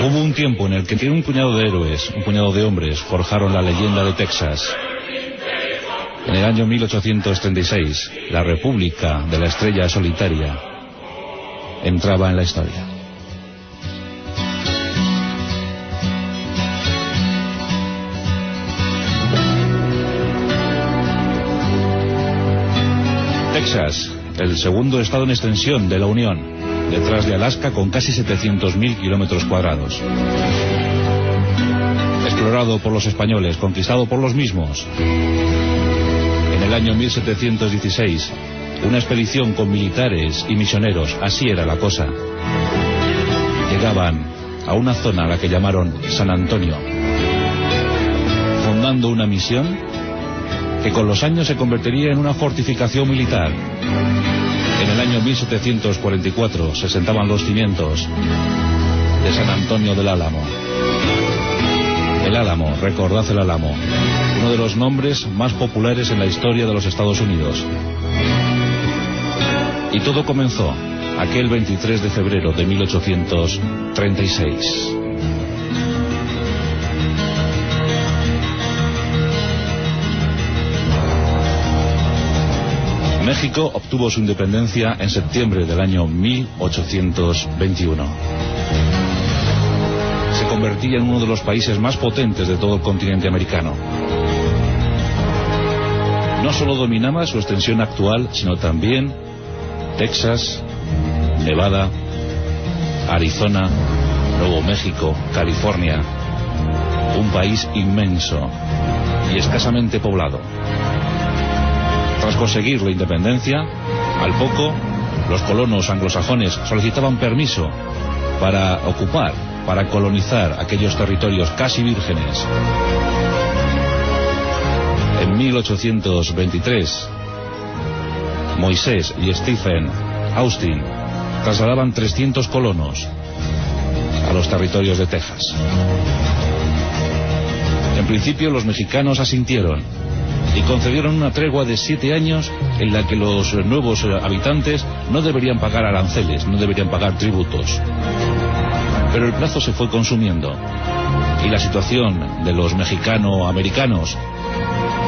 Hubo un tiempo en el que un puñado de héroes, un puñado de hombres, forjaron la leyenda de Texas. En el año 1836, la República de la Estrella Solitaria entraba en la historia. Texas, el segundo estado en extensión de la Unión, detrás de Alaska con casi 700.000 kilómetros cuadrados. Explorado por los españoles, conquistado por los mismos. En el año 1716, una expedición con militares y misioneros, así era la cosa. Llegaban a una zona a la que llamaron San Antonio, fundando una misión que con los años se convertiría en una fortificación militar. En el año 1744 se sentaban los cimientos de San Antonio del Álamo. El Álamo, recordad el Álamo, uno de los nombres más populares en la historia de los Estados Unidos. Y todo comenzó aquel 23 de febrero de 1836. México obtuvo su independencia en septiembre del año 1821. Se convertía en uno de los países más potentes de todo el continente americano. No solo dominaba su extensión actual, sino también Texas, Nevada, Arizona, Nuevo México, California. Un país inmenso y escasamente poblado. Tras conseguir la independencia, al poco, los colonos anglosajones solicitaban permiso para ocupar, para colonizar aquellos territorios casi vírgenes. En 1823, Moisés y Stephen Austin trasladaban 300 colonos a los territorios de Texas. En principio los mexicanos asintieron y concedieron una tregua de 7 años en la que los nuevos habitantes no deberían pagar aranceles, no deberían pagar tributos. Pero el plazo se fue consumiendo y la situación de los mexicano-americanos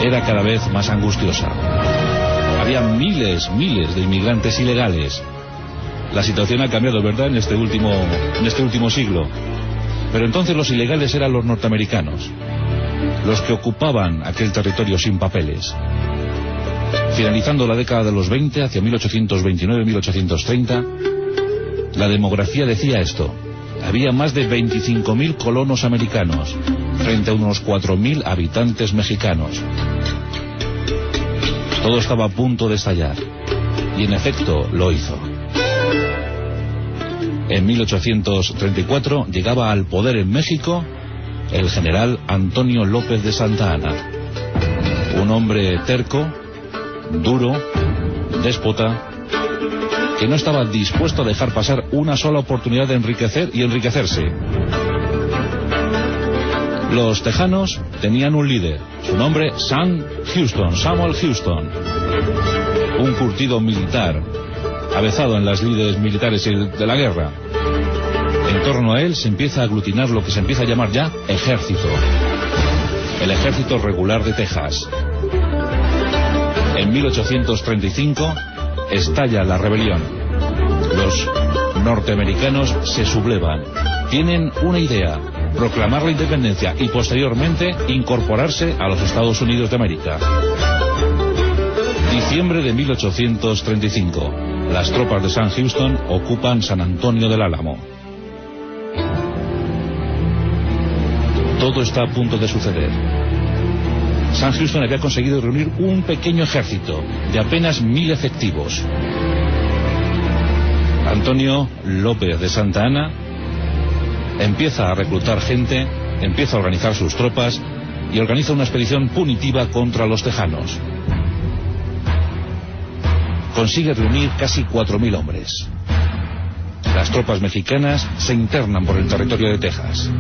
era cada vez más angustiosa. Había miles de inmigrantes ilegales. La situación ha cambiado, ¿verdad?, en este último siglo. Pero entonces los ilegales eran los norteamericanos, los que ocupaban aquel territorio sin papeles. Finalizando la década de los 20, hacia 1829-1830, la demografía decía esto: había más de 25.000 colonos americanos frente a unos 4.000 habitantes mexicanos. Todo estaba a punto de estallar, y en efecto lo hizo. En 1834 llegaba al poder en México el general Antonio López de Santa Anna, un hombre terco, duro, déspota, que no estaba dispuesto a dejar pasar una sola oportunidad de enriquecer y enriquecerse. Los tejanos tenían un líder, su nombre Samuel Houston, un curtido militar, avezado en las lides militares de la guerra. En torno a él se empieza a aglutinar lo que se empieza a llamar ya ejército, el ejército regular de Texas. En 1835 estalla la rebelión. Los norteamericanos se sublevan, tienen una idea: proclamar la independencia y posteriormente incorporarse a los Estados Unidos de América. Diciembre de 1835, las tropas de Sam Houston ocupan San Antonio del Álamo. Todo está a punto de suceder. Sam Houston había conseguido reunir un pequeño ejército de apenas 1.000 efectivos. Antonio López de Santa Anna empieza a reclutar gente, empieza a organizar sus tropas y organiza una expedición punitiva contra los tejanos. Consigue reunir casi 4.000 hombres. Las tropas mexicanas se internan por el territorio de Texas.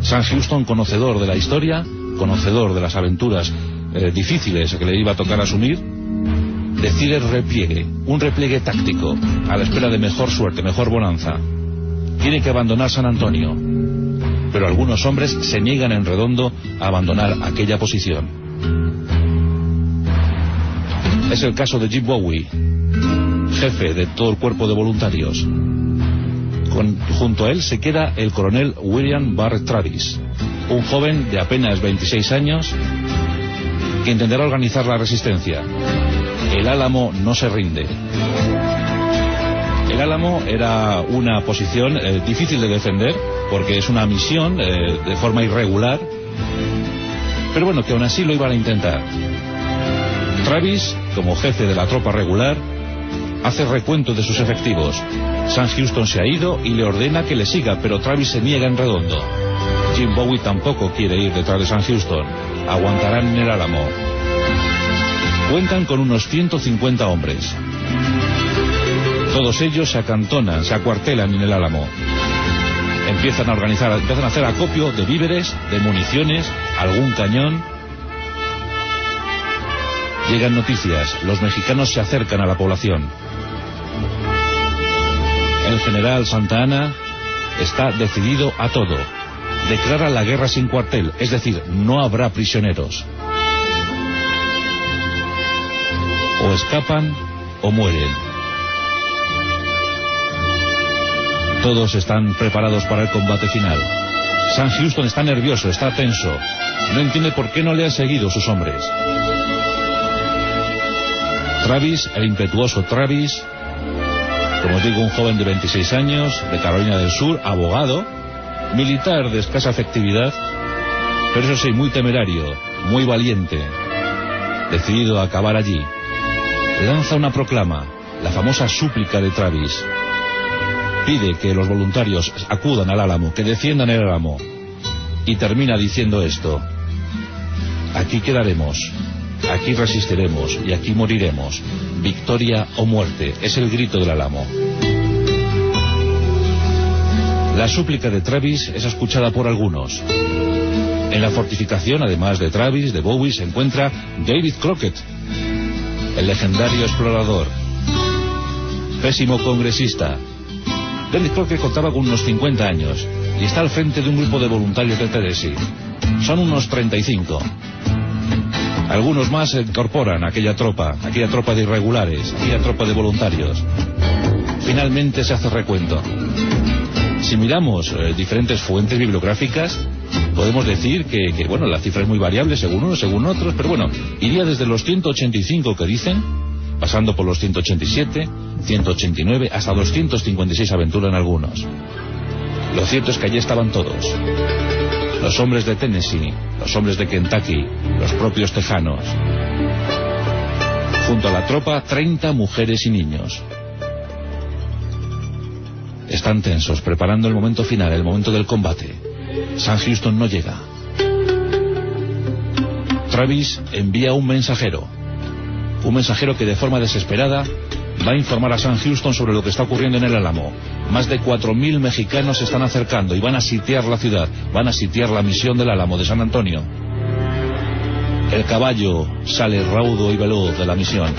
Sam Houston, conocedor de la historia, conocedor de las aventuras difíciles que le iba a tocar asumir, decide repliegue, un repliegue táctico, a la espera de mejor suerte, mejor bonanza. Tiene que abandonar San Antonio. Pero algunos hombres se niegan en redondo a abandonar aquella posición. Es el caso de Jim Bowie, jefe de todo el cuerpo de voluntarios. Junto a él se queda el coronel William Barrett Travis, un joven de apenas 26 años que intentará organizar la resistencia. El Álamo no se rinde. El Álamo era una posición difícil de defender, porque es una misión de forma irregular, pero bueno, que aún así lo iban a intentar. Travis, como jefe de la tropa regular, hace recuento de sus efectivos. Sam Houston se ha ido y le ordena que le siga, pero Travis se niega en redondo. Jim Bowie tampoco quiere ir detrás de Sam Houston. Aguantarán en el Álamo. Cuentan con unos 150 hombres. Todos ellos se acantonan, se acuartelan en el Álamo. Empiezan a hacer acopio de víveres, de municiones, algún cañón. Llegan noticias, los mexicanos se acercan a la población. El general Santa Anna está decidido a todo. Declara la guerra sin cuartel, es decir, no habrá prisioneros. O escapan o mueren. Todos están preparados para el combate final. Sam Houston está nervioso, está tenso. No entiende por qué no le han seguido sus hombres. Travis, el impetuoso Travis, como os digo, un joven de 26 años, de Carolina del Sur, abogado, militar de escasa efectividad, pero eso sí, muy temerario, muy valiente, decidido a acabar allí. Lanza una proclama, la famosa súplica de Travis. Pide que los voluntarios acudan al Álamo, que defiendan el Álamo. Y termina diciendo esto: aquí quedaremos, aquí resistiremos y aquí moriremos. Victoria o muerte, es el grito del Álamo. La súplica de Travis es escuchada por algunos. En la fortificación, además de Travis, de Bowie, se encuentra David Crockett, el legendario explorador, pésimo congresista. David Crockett contaba con unos 50 años y está al frente de un grupo de voluntarios del Tennessee. Son unos 35. Algunos más se incorporan a aquella tropa de irregulares, aquella tropa de voluntarios. Finalmente se hace recuento. Si miramos diferentes fuentes bibliográficas, podemos decir que bueno, la cifra es muy variable según unos, según otros, pero bueno, iría desde los 185 que dicen, pasando por los 187, 189, hasta 256 aventuran algunos. Lo cierto es que allí estaban todos. Los hombres de Tennessee, los hombres de Kentucky, los propios tejanos. Junto a la tropa, 30 mujeres y niños. Están tensos, preparando el momento final, el momento del combate. Sam Houston no llega. Travis envía un mensajero que de forma desesperada va a informar a Sam Houston sobre lo que está ocurriendo en el Álamo. Más de 4.000 mexicanos se están acercando y van a sitiar la ciudad, van a sitiar la misión del Álamo de San Antonio. El caballo sale raudo y veloz de la misión.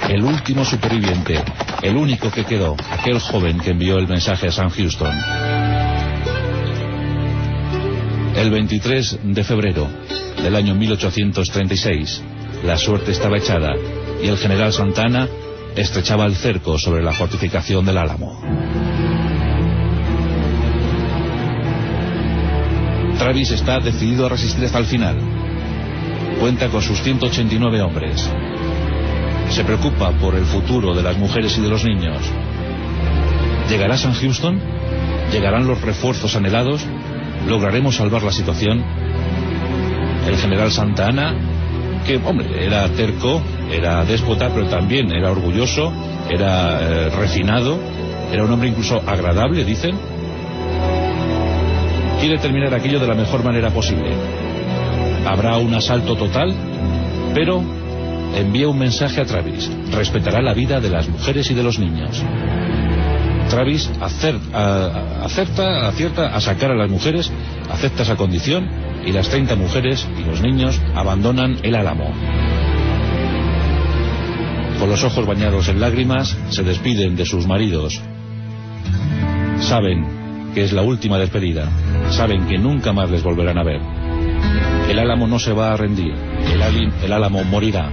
El último superviviente, el único que quedó, aquel joven que envió el mensaje a Sam Houston. El 23 de febrero del año 1836, la suerte estaba echada y el general Santa Anna estrechaba el cerco sobre la fortificación del Álamo. Travis está decidido a resistir hasta el final. Cuenta con sus 189 hombres. Se preocupa por el futuro de las mujeres y de los niños. ¿Llegará Sam Houston? ¿Llegarán los refuerzos anhelados? ¿Lograremos salvar la situación? El general Santa Anna, que, hombre, era terco, era déspota, pero también era orgulloso, era refinado, era un hombre incluso agradable, dicen. Quiere terminar aquello de la mejor manera posible. Habrá un asalto total, pero envía un mensaje a Travis: respetará la vida de las mujeres y de los niños. Travis acierta a sacar a las mujeres, acepta esa condición, y las 30 mujeres y los niños abandonan el Álamo. Con los ojos bañados en lágrimas, se despiden de sus maridos. Saben que es la última despedida. Saben que nunca más les volverán a ver. El Álamo no se va a rendir. El Álamo morirá.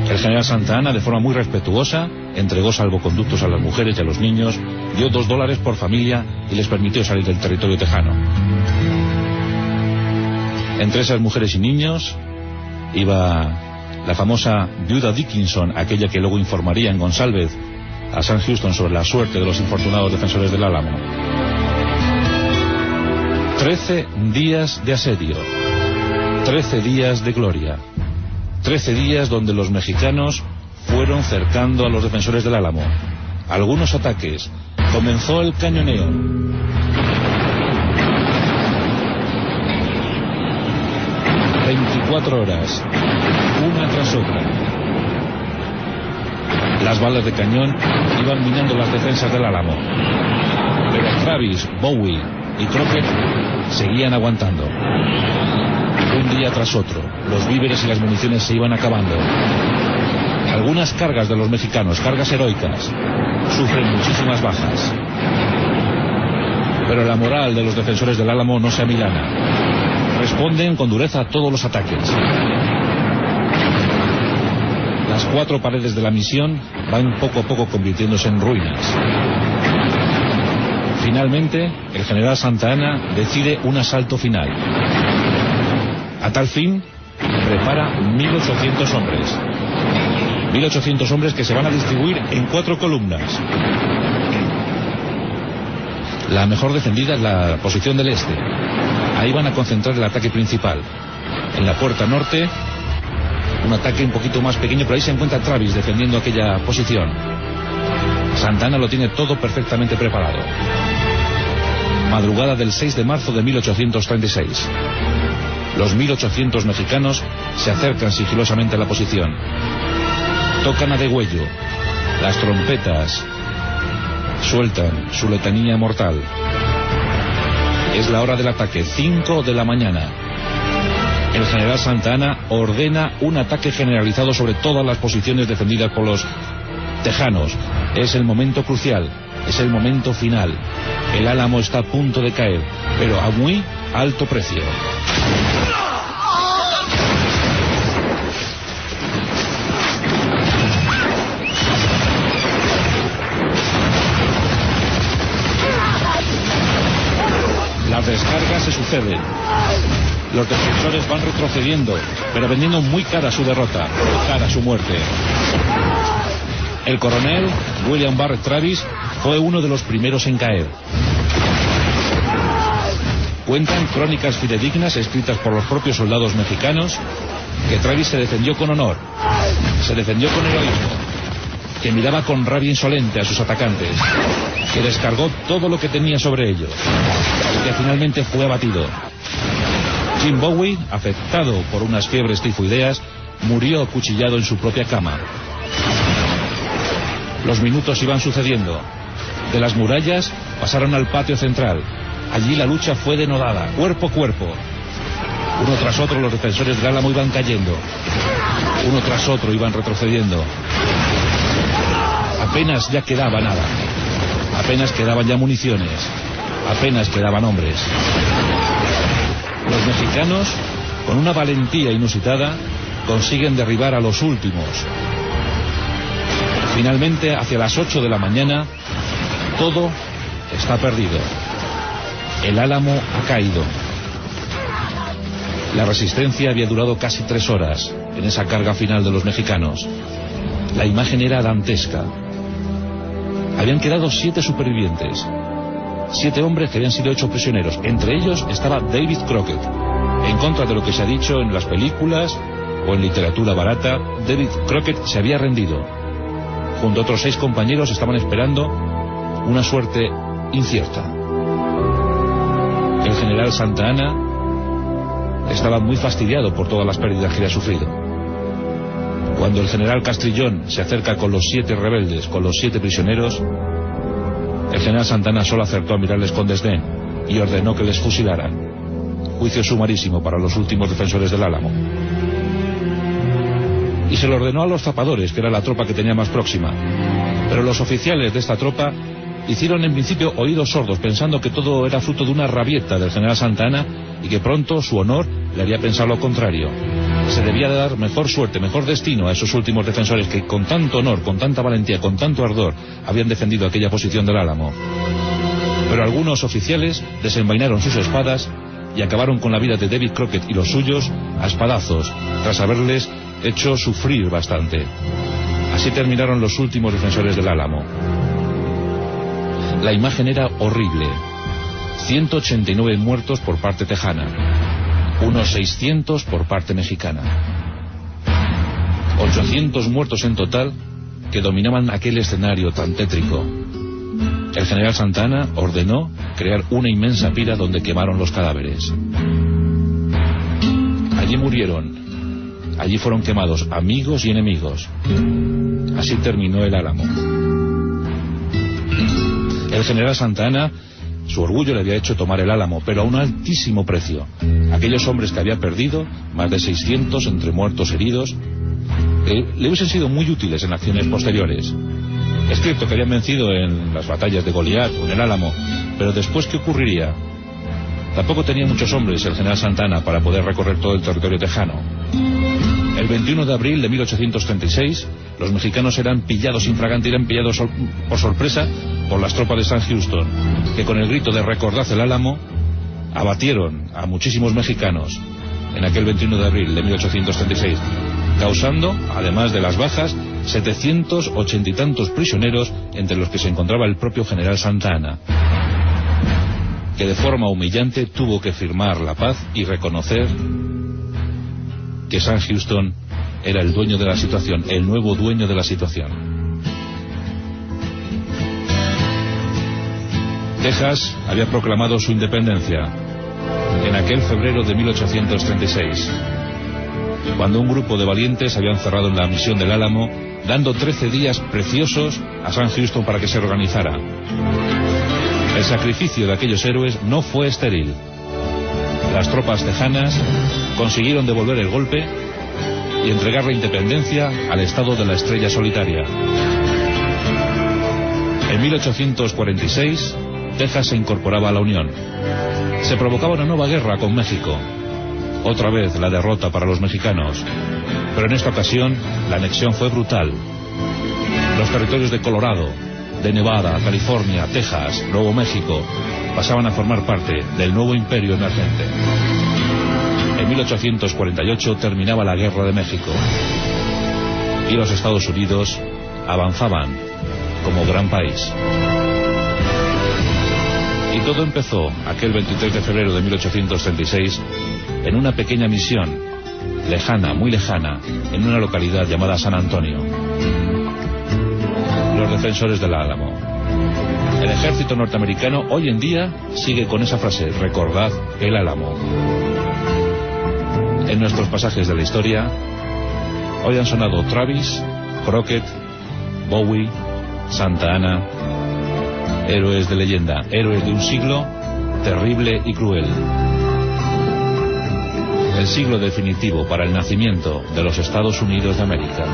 El general Santa Anna, de forma muy respetuosa, entregó salvoconductos a las mujeres y a los niños, dio $2 por familia y les permitió salir del territorio tejano. Entre esas mujeres y niños iba la famosa viuda Dickinson, aquella que luego informaría en González a Sam Houston sobre la suerte de los infortunados defensores del Álamo. 13 días de asedio, 13 días de gloria, 13 días donde los mexicanos fueron cercando a los defensores del Álamo. Algunos ataques. Comenzó el cañoneo. 24 horas, una tras otra. Las balas de cañón iban minando las defensas del Álamo. Pero Travis, Bowie y Crockett seguían aguantando. Un día tras otro, los víveres y las municiones se iban acabando. Algunas cargas de los mexicanos, cargas heroicas, sufren muchísimas bajas. Pero la moral de los defensores del Álamo no se amilana. Responden con dureza a todos los ataques. Las 4 paredes de la misión van poco a poco convirtiéndose en ruinas. Finalmente, el general Santa Anna decide un asalto final. A tal fin, prepara 1.800 hombres. 1.800 hombres que se van a distribuir en 4 columnas. La mejor defendida es la posición del este. Ahí van a concentrar el ataque principal. En la puerta norte, un ataque un poquito más pequeño, pero ahí se encuentra Travis defendiendo aquella posición. Santa Anna lo tiene todo perfectamente preparado. Madrugada del 6 de marzo de 1836. Los 1.800 mexicanos se acercan sigilosamente a la posición. Tocan a degüello. Las trompetas sueltan su letanía mortal. Es la hora del ataque, 5 de la mañana. El general Santa Anna ordena un ataque generalizado sobre todas las posiciones defendidas por los tejanos. Es el momento crucial, es el momento final. El Álamo está a punto de caer, pero a muy alto precio. Las descargas se suceden. Los defensores van retrocediendo, pero vendiendo muy cara su derrota, muy cara su muerte. El coronel William Barrett Travis fue uno de los primeros en caer. Cuentan crónicas fidedignas escritas por los propios soldados mexicanos que Travis se defendió con honor, se defendió con heroísmo, que miraba con rabia insolente a sus atacantes, que descargó todo lo que tenía sobre ellos y que finalmente fue abatido. Jim Bowie, afectado por unas fiebres tifoideas, murió acuchillado en su propia cama. Los minutos iban sucediendo. De las murallas pasaron al patio central. Allí la lucha fue denodada, cuerpo a cuerpo. Uno tras otro los defensores del Álamo iban cayendo. Uno tras otro iban retrocediendo. Apenas ya quedaba nada. Apenas quedaban ya municiones. Apenas quedaban hombres. Los mexicanos, con una valentía inusitada, consiguen derribar a los últimos. Finalmente, hacia las 8 de la mañana, todo está perdido. El Álamo ha caído. La resistencia había durado casi 3 horas en esa carga final de los mexicanos. La imagen era dantesca. Habían quedado 7 supervivientes. 7 hombres que habían sido hechos prisioneros. Entre ellos estaba David Crockett. En contra de lo que se ha dicho en las películas o en literatura barata, David Crockett se había rendido. Junto a otros 6 compañeros estaban esperando una suerte incierta. El general Santa Anna estaba muy fastidiado por todas las pérdidas que había sufrido. Cuando el general Castrillón se acerca con los 7 rebeldes, con los 7 prisioneros, el general Santa Anna solo acertó a mirarles con desdén y ordenó que les fusilaran. Juicio sumarísimo para los últimos defensores del Álamo. Y se lo ordenó a los zapadores, que era la tropa que tenía más próxima. Pero los oficiales de esta tropa hicieron en principio oídos sordos, pensando que todo era fruto de una rabieta del general Santa Anna y que pronto su honor le haría pensar lo contrario. Se debía dar mejor suerte, mejor destino a esos últimos defensores que con tanto honor, con tanta valentía, con tanto ardor habían defendido aquella posición del Álamo. Pero algunos oficiales desenvainaron sus espadas y acabaron con la vida de David Crockett y los suyos a espadazos, tras haberles hecho sufrir bastante. Así terminaron los últimos defensores del Álamo. La imagen era horrible. 189 muertos por parte tejana, unos 600 por parte mexicana. 800 muertos en total que dominaban aquel escenario tan tétrico. El general Santa Anna ordenó crear una inmensa pira donde quemaron los cadáveres. Allí murieron, allí fueron quemados amigos y enemigos. Así terminó el Álamo. El general Santa Anna, su orgullo le había hecho tomar el Álamo, pero a un altísimo precio. Aquellos hombres que había perdido, más de 600 entre muertos y heridos, le hubiesen sido muy útiles en acciones posteriores. Es cierto que habían vencido en las batallas de Goliat o en el Álamo, pero después, ¿qué ocurriría? Tampoco tenía muchos hombres el general Santa Anna para poder recorrer todo el territorio tejano. El 21 de abril de 1836, los mexicanos eran pillados infraganti, eran pillados por sorpresa por las tropas de Sam Houston, que con el grito de "recordad el Álamo", abatieron a muchísimos mexicanos en aquel 21 de abril de 1836, causando, además de las bajas, 780 y tantos prisioneros, entre los que se encontraba el propio general Santa Anna, que de forma humillante tuvo que firmar la paz y reconocer que Sam Houston era el dueño de la situación, el nuevo dueño de la situación. Texas había proclamado su independencia en aquel febrero de 1836, cuando un grupo de valientes habían cerrado en la misión del Álamo, dando 13 días preciosos a Sam Houston para que se organizara. El sacrificio de aquellos héroes no fue estéril. Las tropas tejanas consiguieron devolver el golpe y entregar la independencia al estado de la estrella solitaria. En 1846, Texas se incorporaba a la Unión. Se provocaba una nueva guerra con México. Otra vez la derrota para los mexicanos. Pero en esta ocasión, la anexión fue brutal. Los territorios de Colorado, de Nevada, California, Texas, Nuevo México, pasaban a formar parte del nuevo imperio emergente. En 1848 terminaba la Guerra de México y los Estados Unidos avanzaban como gran país. Y todo empezó aquel 23 de febrero de 1836 en una pequeña misión, lejana, muy lejana, en una localidad llamada San Antonio. Los defensores del Álamo. El ejército norteamericano hoy en día sigue con esa frase: recordad el Álamo. En nuestros pasajes de la historia, hoy han sonado Travis, Crockett, Bowie, Santa Anna, héroes de leyenda, héroes de un siglo terrible y cruel. El siglo definitivo para el nacimiento de los Estados Unidos de América.